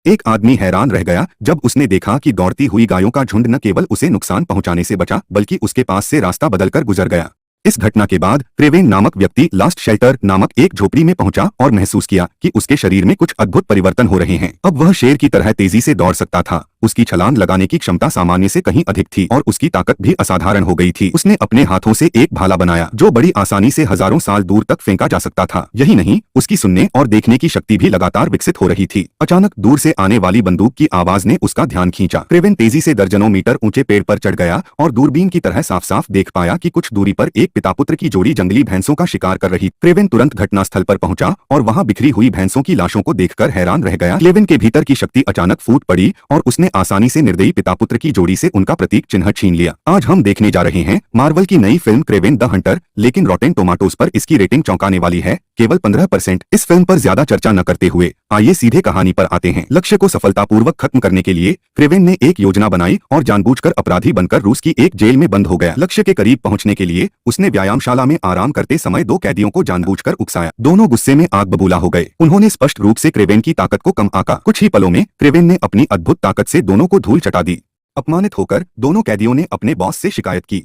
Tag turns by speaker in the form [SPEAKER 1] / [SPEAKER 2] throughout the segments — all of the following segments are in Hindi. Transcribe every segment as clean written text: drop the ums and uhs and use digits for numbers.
[SPEAKER 1] एक आदमी हैरान रह गया जब उसने देखा कि दौड़ती हुई गायों का झुंड न केवल उसे नुकसान पहुंचाने से बचा बल्कि उसके पास से रास्ता बदलकर गुजर गया। इस घटना के बाद क्रेवेन नामक व्यक्ति लास्ट शेल्टर नामक एक झोपड़ी में पहुंचा और महसूस किया कि उसके शरीर में कुछ अद्भुत परिवर्तन हो रहे हैं। अब वह शेर की तरह तेजी से दौड़ सकता था, उसकी छलांग लगाने की क्षमता सामान्य से कहीं अधिक थी और उसकी ताकत भी असाधारण हो गई थी। उसने अपने हाथों से एक भाला बनाया जो बड़ी आसानी से हजारों साल दूर तक फेंका जा सकता था। यही नहीं, उसकी सुनने और देखने की शक्ति भी लगातार विकसित हो रही थी। अचानक दूर से आने वाली बंदूक की आवाज ने उसका ध्यान खींचा। क्रेवेन तेजी से दर्जनों मीटर ऊंचे पेड़ पर चढ़ गया और दूरबीन की तरह साफ साफ देख पाया कि कुछ दूरी पर एक पिता पुत्र की जोड़ी जंगली भैंसों का शिकार कर रही। क्रेवेन तुरंत घटनास्थल पर पहुंचा और वहां बिखरी हुई भैंसों की लाशों को देखकर हैरान रह गया। क्रेवेन के भीतर की शक्ति अचानक फूट पड़ी और उसने आसानी से निर्दयी पिता पुत्र की जोड़ी से उनका प्रतीक चिन्ह छीन लिया। आज हम देखने जा रहे हैं मार्वल की नई फिल्म क्रेवेन द हंटर, लेकिन रॉटेन टोमाटोज पर इसकी रेटिंग चौंकाने वाली है, केवल 15%। इस फिल्म पर ज्यादा चर्चा न करते हुए आइए सीधे कहानी पर आते हैं। लक्ष्य को सफलतापूर्वक खत्म करने के लिए क्रेवेन ने एक योजना बनाई और जानबूझकर अपराधी बनकर रूस की एक जेल में बंद हो गया। लक्ष्य के करीब पहुंचने के लिए उसने व्यायामशाला में आराम करते समय दो कैदियों को जानबूझकर उकसाया। दोनों गुस्से में आग बबूला हो गए। उन्होंने स्पष्ट रूप से क्रेवेन की ताकत को कम आंका। कुछ ही पलों में क्रेवेन ने अपनी अद्भुत ताकत से दोनों को धूल चटा दी। अपमानित होकर दोनों कैदियों ने अपने बॉस से शिकायत की।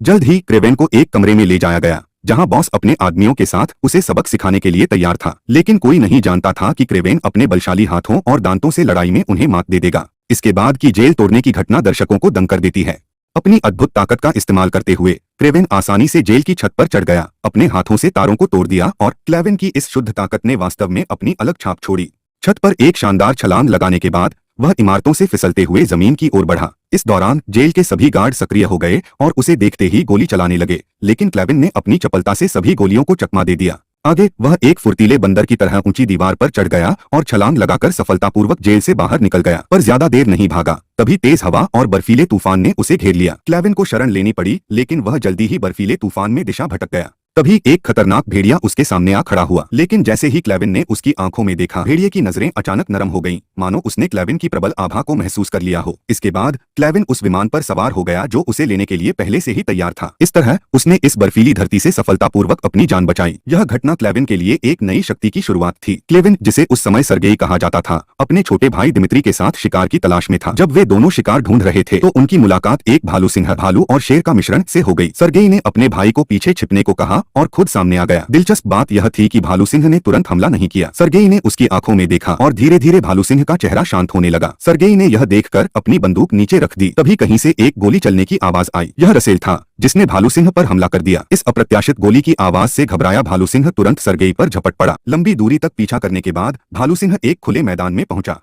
[SPEAKER 1] जल्द ही क्रेवेन को एक कमरे में ले जाया गया जहां बॉस अपने आदमियों के साथ उसे सबक सिखाने के लिए तैयार था, लेकिन कोई नहीं जानता था कि क्रेवेन अपने बलशाली हाथों और दांतों से लड़ाई में उन्हें मात दे देगा। इसके बाद की जेल तोड़ने की घटना दर्शकों को दंग कर देती है। अपनी अद्भुत ताकत का इस्तेमाल करते हुए क्रेवेन आसानी से जेल की छत पर चढ़ गया, अपने हाथों से तारों को तोड़ दिया और क्रेवेन की इस शुद्ध ताकत ने वास्तव में अपनी अलग छाप छोड़ी। छत पर एक शानदार छलांग लगाने के बाद वह इमारतों से फिसलते हुए जमीन की ओर बढ़ा। इस दौरान जेल के सभी गार्ड सक्रिय हो गए और उसे देखते ही गोली चलाने लगे, लेकिन क्रेवेन ने अपनी चपलता से सभी गोलियों को चकमा दे दिया। आगे वह एक फुर्तीले बंदर की तरह ऊंची दीवार पर चढ़ गया और छलांग लगाकर सफलतापूर्वक जेल से बाहर निकल गया। पर ज्यादा देर नहीं भागा, तभी तेज हवा और बर्फीले तूफान ने उसे घेर लिया। क्रेवेन को शरण लेनी पड़ी, लेकिन वह जल्दी ही बर्फीले तूफान में दिशा भटक गया। तभी एक खतरनाक भेड़िया उसके सामने आ खड़ा हुआ, लेकिन जैसे ही क्रेवेन ने उसकी आंखों में देखा, भेड़िए की नजरें अचानक नरम हो गईं, मानो उसने क्रेवेन की प्रबल आभा को महसूस कर लिया हो। इसके बाद क्रेवेन उस विमान पर सवार हो गया जो उसे लेने के लिए पहले से ही तैयार था। इस तरह उसने इस बर्फीली धरती से सफलतापूर्वक अपनी जान बचाई। यह घटना क्रेवेन के लिए एक नई शक्ति की शुरुआत थी। क्रेवेन, जिसे उस समय सर्गेई कहा जाता था, अपने छोटे भाई दिमित्री के साथ शिकार की तलाश में था। जब वे दोनों शिकार ढूंढ रहे थे तो उनकी मुलाकात एक भालू सिंह, भालू और शेर का मिश्रण से हो गई। सर्गेई ने अपने भाई को पीछे छिपने को कहा और खुद सामने आ गया। दिलचस्प बात यह थी कि भालू सिंह ने तुरंत हमला नहीं किया। सर्गेई ने उसकी आंखों में देखा और धीरे धीरे भालू सिंह का चेहरा शांत होने लगा। सर्गेई ने यह देखकर अपनी बंदूक नीचे रख दी। तभी कहीं से एक गोली चलने की आवाज आई। यह रसेल था जिसने भालू सिंह पर हमला कर दिया। इस अप्रत्याशित गोली की आवाज से घबराया भालू सिंह तुरंत सर्गेई पर झपट पड़ा। लंबी दूरी तक पीछा करने के बाद भालू सिंह एक खुले मैदान में पहुंचा।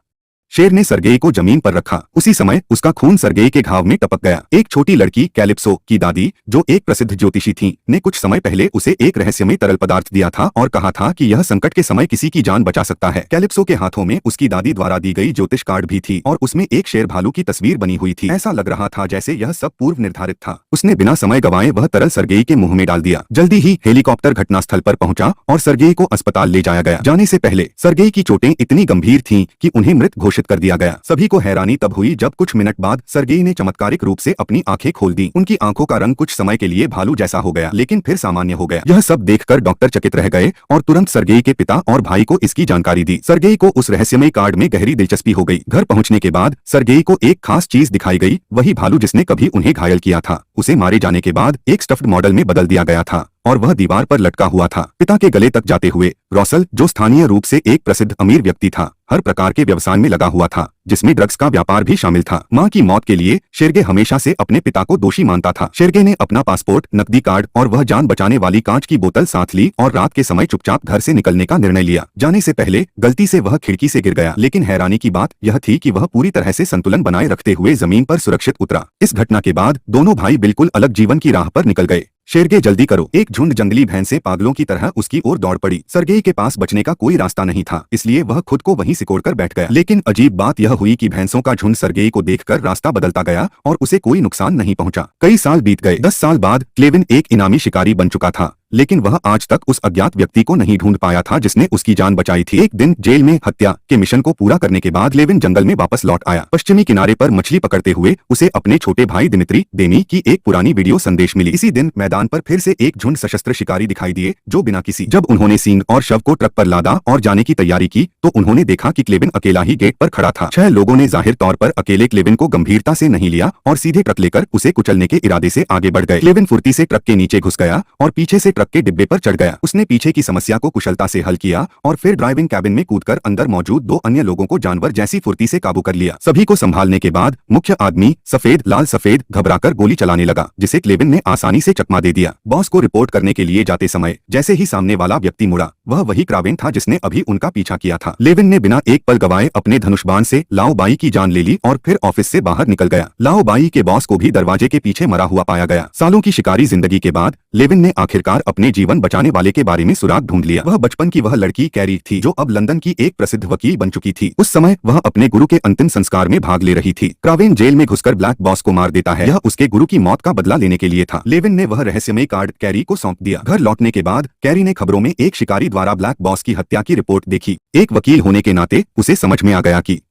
[SPEAKER 1] शेर ने सर्गेई को जमीन पर रखा। उसी समय उसका खून सर्गेई के घाव में टपक गया। एक छोटी लड़की कैलिप्सो की दादी, जो एक प्रसिद्ध ज्योतिषी थी, ने कुछ समय पहले उसे एक रहस्यमय तरल पदार्थ दिया था और कहा था कि यह संकट के समय किसी की जान बचा सकता है। कैलिप्सो के हाथों में उसकी दादी द्वारा दी गई ज्योतिष कार्ड भी थी और उसमें एक शेर भालू की तस्वीर बनी हुई थी। ऐसा लग रहा था जैसे यह सब पूर्व निर्धारित था। उसने बिना समय गंवाए वह तरल सर्गेई के मुंह में डाल दिया। जल्दी ही हेलीकॉप्टर घटनास्थल पर पहुंचा और सर्गेई को अस्पताल ले जाया गया। जाने से पहले सर्गेई की चोटें इतनी गंभीर थीं कि उन्हें मृत घोषित कर दिया गया। सभी को हैरानी तब हुई जब कुछ मिनट बाद सर्गेई ने चमत्कारिक रूप से अपनी आंखें खोल दी। उनकी आंखों का रंग कुछ समय के लिए भालू जैसा हो गया, लेकिन फिर सामान्य हो गया। यह सब देखकर डॉक्टर चकित रह गए और तुरंत सर्गेई के पिता और भाई को इसकी जानकारी दी। सर्गेई को उस रहस्यमय कार्ड में गहरी दिलचस्पी हो गई। घर पहुंचने के बाद सर्गेई को एक खास चीज दिखाई गई। वही भालू जिसने कभी उन्हें घायल किया था, उसे मारे जाने के बाद एक स्टफ्ड मॉडल में बदल दिया गया था और वह दीवार पर लटका हुआ था। पिता के गले तक जाते हुए रॉसल, जो स्थानीय रूप से एक प्रसिद्ध अमीर व्यक्ति था, हर प्रकार के व्यवसाय में लगा हुआ था, जिसमें ड्रग्स का व्यापार भी शामिल था। मां की मौत के लिए शेरगे हमेशा से अपने पिता को दोषी मानता था। शेरगे ने अपना पासपोर्ट, नकदी कार्ड और वह जान बचाने वाली कांच की बोतल साथ ली और रात के समय चुपचाप घर से निकलने का निर्णय लिया। जाने से पहले गलती से वह खिड़की से गिर गया, लेकिन हैरानी की बात यह थी कि वह पूरी तरह से संतुलन बनाए रखते हुए जमीन पर सुरक्षित उतरा। इस घटना के बाद दोनों भाई बिल्कुल अलग जीवन की राह पर निकल गए। शेरगे, जल्दी करो! एक झुंड जंगली भैंसें पागलों की तरह उसकी ओर दौड़ पड़ी। सर्गेई के पास बचने का कोई रास्ता नहीं था, इसलिए वह खुद को वहीं सिकोड़कर बैठ गया। लेकिन अजीब बात यह हुई कि भैंसों का झुंड सर्गेई को देखकर रास्ता बदलता गया और उसे कोई नुकसान नहीं पहुंचा। कई साल बीत गए। 10 साल बाद क्रेवेन एक इनामी शिकारी बन चुका था। लेकिन वह आज तक उस अज्ञात व्यक्ति को नहीं ढूंढ पाया था जिसने उसकी जान बचाई थी। एक दिन जेल में हत्या के मिशन को पूरा करने के बाद लेविन जंगल में वापस लौट आया। पश्चिमी किनारे पर मछली पकड़ते हुए उसे अपने छोटे भाई दिमित्री डेमी की एक पुरानी वीडियो संदेश मिली। इसी दिन मैदान पर फिर से एक झुंड सशस्त्र शिकारी दिखाई दिए जो बिना किसी जब उन्होंने सींग और शव को ट्रक पर लादा और जाने की तैयारी की तो उन्होंने देखा कि क्लेविन अकेला ही गेट पर खड़ा था। 6 लोगों ने जाहिर तौर पर अकेले क्लेविन को गंभीरता से नहीं लिया और सीधे ट्रक लेकर उसे कुचलने के इरादे से आगे बढ़ गए। क्लेविन फुर्ती से ट्रक के नीचे घुस गया और पीछे से ट्रक के डिब्बे पर चढ़ गया। उसने पीछे की समस्या को कुशलता से हल किया और फिर ड्राइविंग कैबिन में कूदकर अंदर मौजूद 2 अन्य लोगों को जानवर जैसी फुर्ती से काबू कर लिया। सभी को संभालने के बाद मुख्य आदमी सफेद लाल सफेद घबराकर गोली चलाने लगा जिसे क्लेविन ने आसानी से चकमा दे दिया। बॉस को रिपोर्ट करने के लिए जाते समय जैसे ही सामने वाला व्यक्ति मुड़ा वह वही क्रावेन था जिसने अभी उनका पीछा किया था। लेविन ने बिना एक पल गवाए अपने धनुषबाण से लाओ बाई की जान ले ली और फिर ऑफिस से बाहर निकल गया। लाओ बाई के बॉस को भी दरवाजे के पीछे मरा हुआ पाया गया। सालों की शिकारी जिंदगी के बाद लेविन ने आखिरकार अपने जीवन बचाने वाले के बारे में सुराग ढूंढ लिया। वह बचपन की वह लड़की कैरी थी जो अब लंदन की एक प्रसिद्ध वकील बन चुकी थी। उस समय वह अपने गुरु के अंतिम संस्कार में भाग ले रही थी। क्रावेन जेल में घुसकर ब्लैक बॉस को मार देता है। यह उसके गुरु की मौत का बदला लेने के लिए था। लेविन ने वह रहस्यमय कार्ड कैरी को सौंप दिया। घर लौटने के बाद कैरी ने खबरों में एक शिकारी द्वारा ब्लैक बॉस की हत्या की रिपोर्ट देखी। एक वकील होने के नाते उसे समझ में आ गया कि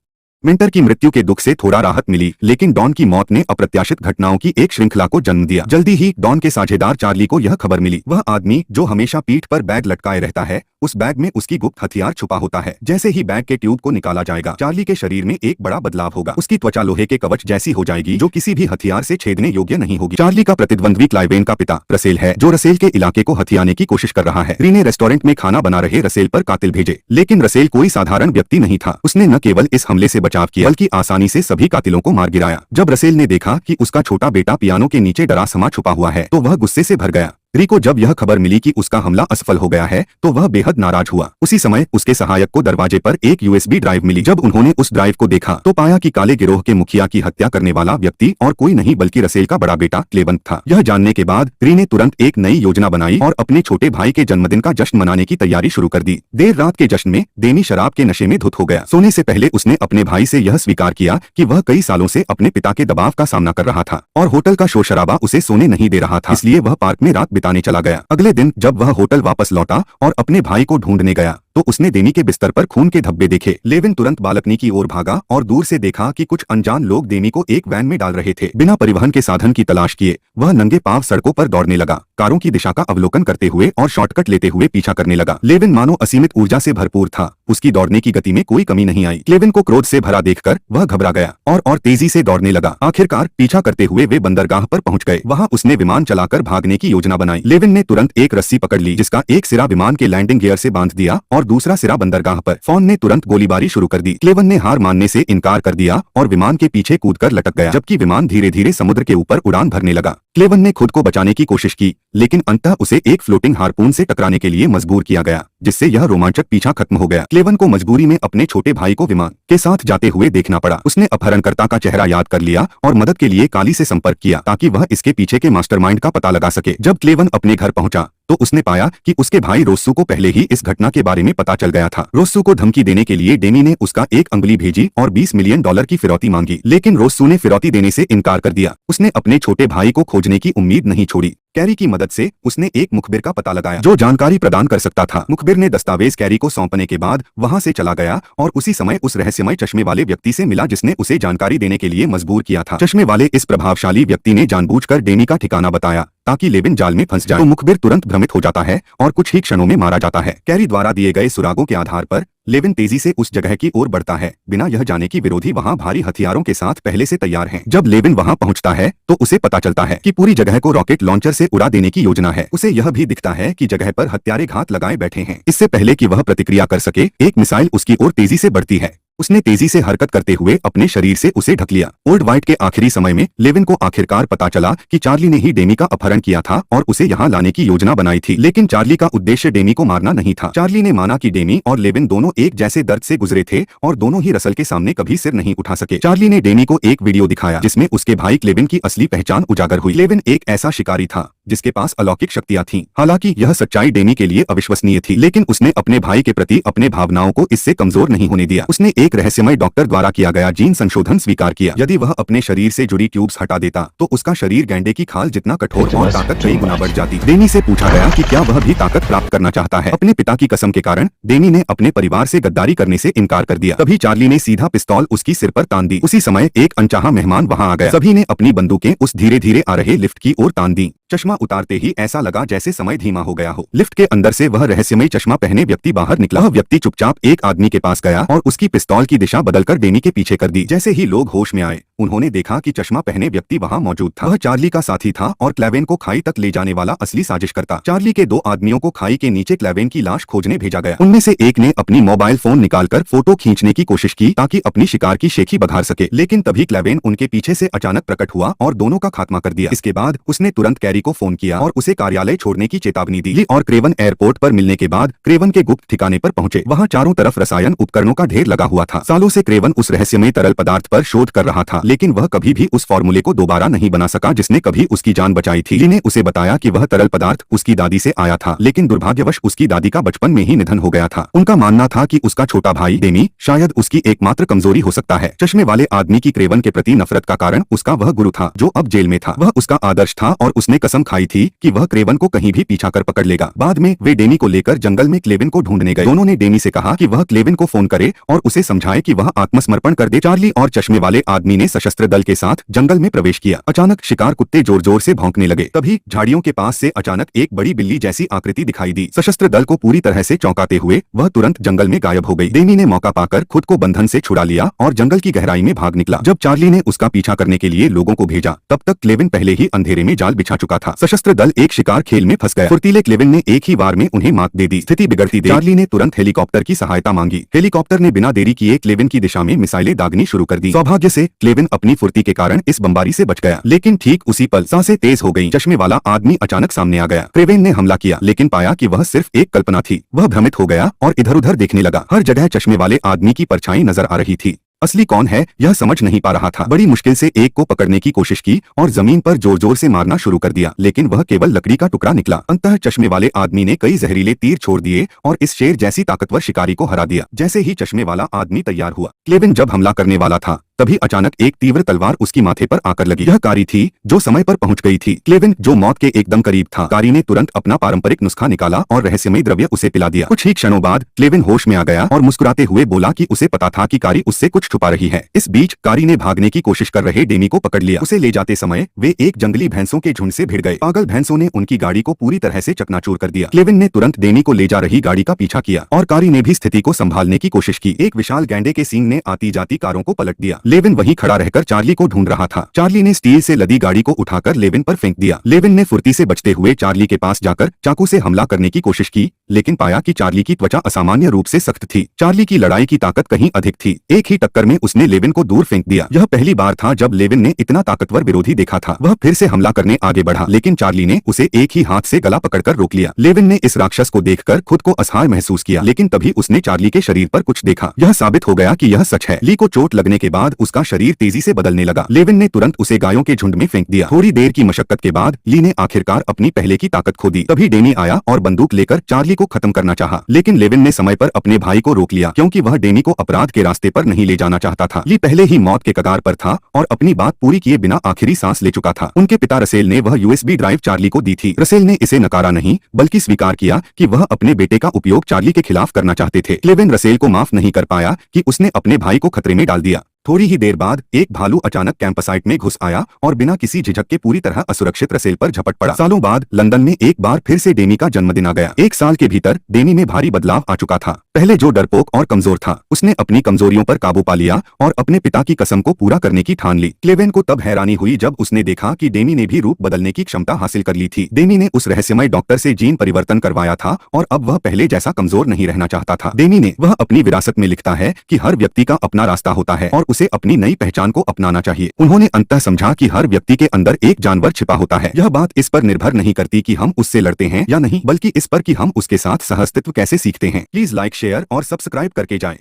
[SPEAKER 1] मिंटर की मृत्यु के दुख से थोड़ा राहत मिली, लेकिन डॉन की मौत ने अप्रत्याशित घटनाओं की एक श्रृंखला को जन्म दिया। जल्दी ही डॉन के साझेदार चार्ली को यह खबर मिली। वह आदमी जो हमेशा पीठ पर बैग लटकाए रहता है, उस बैग में उसकी गुप्त हथियार छुपा होता है। जैसे ही बैग के ट्यूब को निकाला जाएगा, चार्ली के शरीर में एक बड़ा बदलाव होगा। उसकी त्वचा लोहे के कवच जैसी हो जाएगी जो किसी भी हथियार से छेदने योग्य नहीं होगी। चार्ली का प्रतिद्वंद्वी क्लाइवेन का पिता रसेल है जो रसेल के इलाके को हथियाने की कोशिश कर रहा है। री ने रेस्टोरेंट में खाना बना रहे रसेल पर कातिल भेजे, लेकिन रसेल कोई साधारण व्यक्ति नहीं था। उसने न केवल इस हमले से बचाव किया बल्कि आसानी से सभी कातिलों को मार गिराया। जब रसेल ने देखा कि उसका छोटा बेटा पियानो के नीचे डरा समा छुपा हुआ है तो वह गुस्से से भर गया। री को जब यह खबर मिली कि उसका हमला असफल हो गया है तो वह बेहद नाराज हुआ। उसी समय उसके सहायक को दरवाजे पर एक यूएसबी ड्राइव मिली। जब उन्होंने उस ड्राइव को देखा तो पाया कि काले गिरोह के मुखिया की हत्या करने वाला व्यक्ति और कोई नहीं बल्कि रसेल का बड़ा बेटा क्लेवेन था। यह जानने के बाद री ने तुरंत एक नई योजना बनाई और अपने छोटे भाई के जन्मदिन का जश्न मनाने की तैयारी शुरू कर दी। देर रात के जश्न में डेमी शराब के नशे में धुत हो गया। सोने से पहले उसने अपने भाई से यह स्वीकार किया कि वह कई सालों से अपने पिता के दबाव का सामना कर रहा था और होटल का शोर शराबा उसे सोने नहीं दे रहा था, इसलिए वह पार्क में रात बिताने चला गया। अगले दिन जब वह होटल वापस लौटा और अपने भाई को ढूंढने गया तो उसने डेमी के बिस्तर पर खून के धब्बे देखे। लेविन तुरंत बालकनी की ओर भागा और दूर से देखा कि कुछ अनजान लोग डेमी को एक वैन में डाल रहे थे। बिना परिवहन के साधन की तलाश किए वह नंगे पांव सड़कों पर दौड़ने लगा, कारों की दिशा का अवलोकन करते हुए और शॉर्टकट लेते हुए पीछा करने लगा। लेविन मानो असीमित ऊर्जा से भरपूर था, उसकी दौड़ने की गति में कोई कमी नहीं आई। लेविन को क्रोध से भरा देखकर वह घबरा गया और तेजी से दौड़ने लगा। आखिरकार पीछा करते हुए वे बंदरगाह पर पहुंच गए। वहां उसने विमान चलाकर भागने की योजना बनाई। लेविन ने तुरंत एक रस्सी पकड़ ली जिसका एक सिरा विमान के लैंडिंग गियर से बांध दिया और दूसरा सिरा बंदरगाह पर। फॉन ने तुरंत गोलीबारी शुरू कर दी। क्लेवन ने हार मानने से इनकार कर दिया और विमान के पीछे कूदकर लटक गया, जबकि विमान धीरे धीरे समुद्र के ऊपर उड़ान भरने लगा। क्लेवन ने खुद को बचाने की कोशिश की, लेकिन अंततः उसे एक फ्लोटिंग हार्पून से टकराने के लिए मजबूर किया गया, जिससे यह रोमांचक पीछा खत्म हो गया। क्लेवन को मजबूरी में अपने छोटे भाई को विमान के साथ जाते हुए देखना पड़ा। उसने अपहरणकर्ता का चेहरा याद कर लिया और मदद के लिए काली से संपर्क किया ताकि वह इसके पीछे के मास्टरमाइंड का पता लगा सके। जब क्लेवन अपने घर पहुंचा तो उसने पाया कि उसके भाई रोस्सू को पहले ही इस घटना के बारे में पता चल गया था। रोस्सू को धमकी देने के लिए डेमी ने उसका एक अंगुली भेजी और $20 मिलियन की फिरौती मांगी, लेकिन रोस्सू ने फिरौती देने से इनकार कर दिया। उसने अपने छोटे भाई को खोजने की उम्मीद नहीं छोड़ी। कैरी की मदद से उसने एक मुखबिर का पता लगाया जो जानकारी प्रदान कर सकता था। मुखबिर ने दस्तावेज कैरी को सौंपने के बाद वहां से चला गया और उसी समय उस रहस्यमय चश्मे वाले व्यक्ति से मिला जिसने उसे जानकारी देने के लिए मजबूर किया था। चश्मे वाले इस प्रभावशाली व्यक्ति ने जानबूझकर डेमी का ठिकाना बताया ताकि लेविन जाल में फंस जाए। तो मुखबिर तुरंत भ्रमित हो जाता है और कुछ ही क्षणों में मारा जाता है। कैरी द्वारा दिए गए सुरागों के आधार पर लेविन तेजी से उस जगह की ओर बढ़ता है, बिना यह जाने कि विरोधी वहां भारी हथियारों के साथ पहले से तैयार हैं। जब लेविन वहां पहुंचता है तो उसे पता चलता है कि पूरी जगह को रॉकेट लॉन्चर से उड़ा देने की योजना है। उसे यह भी दिखता है कि जगह पर हत्यारे घात लगाए बैठे हैं। इससे पहले कि वह प्रतिक्रिया कर सके, एक मिसाइल उसकी ओर तेजी से बढ़ती है। उसने तेजी से हरकत करते हुए अपने शरीर से उसे ढक लिया। ओल्ड वाइट के आखिरी समय में लेविन को आखिरकार पता चला कि चार्ली ने ही डेमी का अपहरण किया था और उसे यहाँ लाने की योजना बनाई थी, लेकिन चार्ली का उद्देश्य डेमी को मारना नहीं था। चार्ली ने माना कि डेमी और लेविन दोनों एक जैसे दर्द से गुजरे थे और दोनों ही रसल के सामने कभी सिर नहीं उठा सके। चार्ली ने डेमी को एक वीडियो दिखाया जिसमें उसके भाई क्लेविन की असली पहचान उजागर हुई। लेविन एक ऐसा शिकारी था जिसके पास अलौकिक शक्तियां थीं। हालांकि यह सच्चाई डेनी के लिए अविश्वसनीय थी, लेकिन उसने अपने भाई के प्रति अपने भावनाओं को इससे कमजोर नहीं होने दिया। उसने एक रहस्यमय डॉक्टर द्वारा किया गया जीन संशोधन स्वीकार किया। यदि वह अपने शरीर से जुड़ी ट्यूब्स हटा देता तो उसका शरीर गैंडे की खाल जितना कठोर और ताकत कई गुना बढ़ जाती। डेनी से पूछा गया कि क्या वह भी ताकत प्राप्त करना चाहता है। अपने पिता की कसम के कारण डेनी ने अपने परिवार से गद्दारी करने से इनकार कर दिया। तभी चार्ली ने सीधा पिस्तौल उसकी सिर पर तान दी। उसी समय एक अनचाहा मेहमान वहां आ गया। सभी ने अपनी बंदूकें उस धीरे धीरे आ रहे लिफ्ट की ओर तान दी। चश्मा उतारते ही ऐसा लगा जैसे समय धीमा हो गया हो। लिफ्ट के अंदर से वह रहस्यमय चश्मा पहने व्यक्ति बाहर निकला। वह व्यक्ति चुपचाप एक आदमी के पास गया और उसकी पिस्तौल की दिशा बदलकर डेनी के पीछे कर दी। जैसे ही लोग होश में आए, उन्होंने देखा कि चश्मा पहने व्यक्ति वहां मौजूद था। वह चार्ली का साथी था और क्लेवेन को खाई तक ले जाने वाला असली साजिशकर्ता। चार्ली के दो आदमियों को खाई के नीचे क्लेवेन की लाश खोजने भेजा गया। उनमें से एक ने अपनी मोबाइल फोन निकालकर फोटो खींचने की कोशिश की ताकि अपनी शिकार की शेखी बघार सके, लेकिन तभी क्लेवेन उनके पीछे से अचानक प्रकट हुआ और दोनों का खात्मा कर दिया। इसके बाद उसने तुरंत कैरी को फोन किया और उसे कार्यालय छोड़ने की चेतावनी दी। ली और क्रेवन एयरपोर्ट पर मिलने के बाद क्रेवन के गुप्त ठिकाने पर पहुंचे। वहां चारों तरफ रसायन उपकरणों का ढेर लगा हुआ था। सालों से क्रेवन उस रहस्यमय तरल पदार्थ पर शोध कर रहा था, लेकिन वह कभी भी उस फॉर्मूले को दोबारा नहीं बना सका जिसने कभी उसकी जान बचाई थी। ली ने उसे बताया कि वह तरल पदार्थ उसकी दादी से आया था, लेकिन दुर्भाग्यवश उसकी दादी का बचपन में ही निधन हो गया था। उनका मानना था कि उसका छोटा भाई डेमी शायद उसकी एकमात्र कमजोरी हो सकता है। चश्मे वाले आदमी की क्रेवन के प्रति नफरत का कारण उसका वह गुरु था जो अब जेल में था। वह उसका आदर्श था और उसने कसम खाई थी कि वह क्रेवन को कहीं भी पीछा कर पकड़ लेगा। बाद में वे डेनी को लेकर जंगल में क्लेविन को ढूंढने गए। दोनों ने डेनी से कहा कि वह क्लेविन को फोन करे और उसे समझाए कि वह आत्मसमर्पण कर दे। चार्ली और चश्मे वाले आदमी ने सशस्त्र दल के साथ जंगल में प्रवेश किया। अचानक शिकार कुत्ते जोर जोर से भौंकने लगे। तभी झाड़ियों के पास से अचानक एक बड़ी बिल्ली जैसी आकृति दिखाई दी। सशस्त्र दल को पूरी तरह से चौंकाते हुए वह तुरंत जंगल में गायब हो गई। डेनी ने मौका पाकर खुद को बंधन से छुड़ा लिया और जंगल की गहराई में भाग निकला। जब चार्ली ने उसका पीछा करने के लिए लोगों को भेजा, तब तक क्लेविन पहले ही अंधेरे में जाल बिछा चुका था। सशस्त्र दल एक शिकार खेल में फंस गया। फुर्तीले क्लेविन ने एक ही बार में उन्हें मात दे दी। स्थिति बिगड़ती देख चार्ली ने तुरंत हेलीकॉप्टर की सहायता मांगी। हेलीकॉप्टर ने बिना देरी किए क्लेविन की दिशा में मिसाइलें दागनी शुरू कर दी। सौभाग्य से क्लेविन अपनी फुर्ती के कारण इस बमबारी से बच गया, लेकिन ठीक उसी पल सांसें तेज हो गईं। चश्मे वाला आदमी अचानक सामने आ गया। क्लेविन ने हमला किया, लेकिन पाया कि वह सिर्फ एक कल्पना थी। वह भ्रमित हो गया और इधर-उधर देखने लगा। हर जगह चश्मे वाले आदमी की परछाई नजर आ रही थी। असली कौन है यह समझ नहीं पा रहा था। बड़ी मुश्किल से एक को पकड़ने की कोशिश की और जमीन पर जोर जोर से मारना शुरू कर दिया, लेकिन वह केवल लकड़ी का टुकड़ा निकला। अंततः चश्मे वाले आदमी ने कई जहरीले तीर छोड़ दिए और इस शेर जैसी ताकतवर शिकारी को हरा दिया। जैसे ही चश्मे वाला आदमी तैयार हुआ, क्लेविन जब हमला करने वाला था, तभी अचानक एक तीव्र तलवार उसकी माथे पर आकर लगी। यह कारी थी जो समय पर पहुंच गई थी। क्लेविन जो मौत के एकदम करीब था, कारी ने तुरंत अपना पारंपरिक नुस्खा निकाला और रहस्यमय द्रव्य उसे पिला दिया। कुछ ही क्षणों बाद क्लेविन होश में आ गया और मुस्कुराते हुए बोला कि उसे पता था कि कारी उससे कुछ छुपा रही है। इस बीच कारी ने भागने की कोशिश कर रहे डेमी को पकड़ लिया। उसे ले जाते समय वे एक जंगली भैंसों के झुंड से भिड़ गए। पागल भैंसों ने उनकी गाड़ी को पूरी तरह से चकनाचूर कर दिया। क्लेविन ने तुरंत डेमी को ले जा रही गाड़ी का पीछा किया और कारी ने भी स्थिति को संभालने की कोशिश की। एक विशाल गैंडे के सींग ने आती जाती कारों को पलट दिया। लेविन वहीं खड़ा रहकर चार्ली को ढूंढ रहा था। चार्ली ने स्टील से लदी गाड़ी को उठाकर लेविन पर फेंक दिया। लेविन ने फुर्ती से बचते हुए चार्ली के पास जाकर चाकू से हमला करने की कोशिश की, लेकिन पाया कि चार्ली की त्वचा असामान्य रूप से सख्त थी। चार्ली की लड़ाई की ताकत कहीं अधिक थी। एक ही टक्कर में उसने लेविन को दूर फेंक दिया। यह पहली बार था जब लेविन ने इतना ताकतवर विरोधी देखा था। वह फिर से हमला करने आगे बढ़ा, लेकिन चार्ली ने उसे एक ही हाथ से गला पकड़कर रोक लिया। लेविन ने इस राक्षस को देखकर खुद को असहाय महसूस किया, लेकिन तभी उसने चार्ली के शरीर पर कुछ देखा। यह साबित हो गया कि यह सच है। ली को चोट लगने के बाद उसका शरीर तेजी से बदलने लगा। लेविन ने तुरंत उसे गायों के झुंड में फेंक दिया। थोड़ी देर की मशक्कत के बाद ली ने आखिरकार अपनी पहले की ताकत खो दी। तभी डेनी आया और बंदूक लेकर चार्ली को खत्म करना चाहा, लेकिन लेविन ने समय पर अपने भाई को रोक लिया, क्योंकि वह डेनी को अपराध के रास्ते पर नहीं ले जाना चाहता था। ली पहले ही मौत के कगार पर था और अपनी बात पूरी किए बिना आखिरी सांस ले चुका था। उनके पिता रसेल ने वह यूएसबी ड्राइव चार्ली को दी थी। रसेल ने इसे नकारा नहीं, बल्कि स्वीकार किया कि वह अपने बेटे का उपयोग चार्ली के खिलाफ करना चाहते थे। क्लेविन रसेल को माफ नहीं कर पाया कि उसने अपने भाई को खतरे में डाल दिया। थोड़ी ही देर बाद एक भालू अचानक कैंपसाइट में घुस आया और बिना किसी झिझक के पूरी तरह असुरक्षित रसेल पर झपट पड़ा। सालों बाद लंदन में एक बार फिर से डेनी का जन्मदिन आ गया। एक साल के भीतर डेनी में भारी बदलाव आ चुका था। पहले जो डरपोक और कमजोर था, उसने अपनी कमजोरियों पर काबू पा लिया और अपने पिता की कसम को पूरा करने की ठान ली। क्लेवेन को तब हैरानी हुई जब उसने देखा कि डेनी ने भी रूप बदलने की क्षमता हासिल कर ली थी। डेनी ने उस रहस्यमय डॉक्टर से जीन परिवर्तन करवाया था और अब वह पहले जैसा कमजोर नहीं रहना चाहता था। डेनी ने वह अपनी विरासत में लिखता है कि हर व्यक्ति का अपना रास्ता होता है और उसे अपनी नई पहचान को अपनाना चाहिए। उन्होंने अंततः समझा कि हर व्यक्ति के अंदर एक जानवर छिपा होता है। यह बात इस पर निर्भर नहीं करती कि हम उससे लड़ते हैं या नहीं, बल्कि इस पर कि हम उसके साथ सहअस्तित्व कैसे सीखते हैं। प्लीज लाइक, शेयर और सब्सक्राइब करके जाएं।